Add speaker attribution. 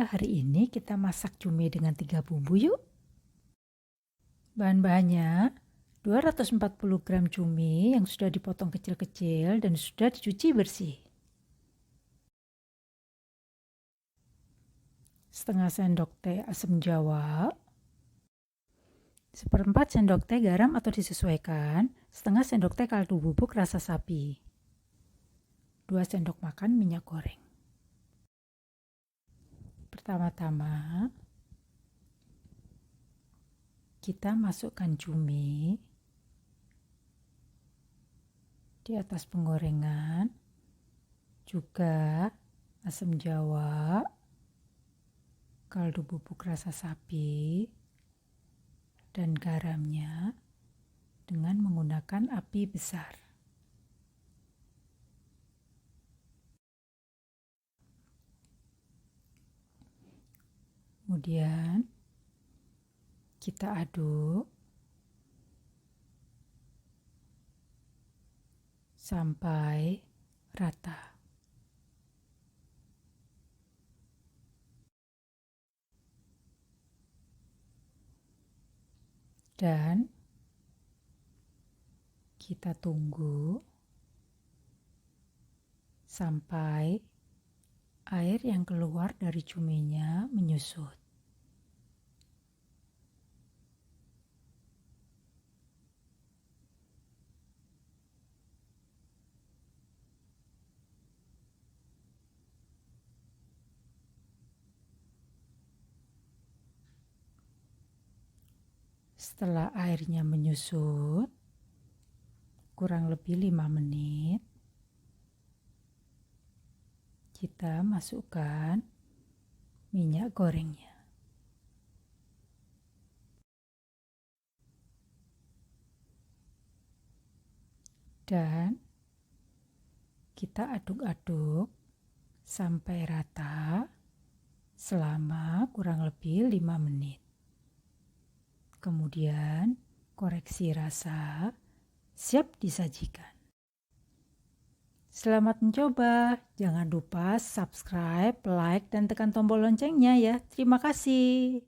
Speaker 1: hari ini kita masak cumi dengan 3 bumbu yuk. Bahan-bahannya 240 gram cumi yang sudah dipotong kecil-kecil dan sudah dicuci bersih. Setengah sendok teh asam jawa, 1/4 sendok teh garam atau disesuaikan, setengah sendok teh kaldu bubuk rasa sapi, 2 sendok makan minyak goreng. Pertama-tama kita masukkan cumi di atas penggorengan, juga asam jawa, kaldu bubuk rasa sapi, dan garamnya dengan menggunakan api besar. Kemudian kita aduk sampai rata. Dan kita tunggu sampai air yang keluar dari cuminya menyusut. Setelah airnya menyusut, kurang lebih 5 menit, kita masukkan minyak gorengnya. Dan kita aduk-aduk sampai rata selama kurang lebih 5 menit. Kemudian koreksi rasa, siap disajikan. Selamat mencoba. Jangan lupa subscribe, like, dan tekan tombol loncengnya ya. Terima kasih.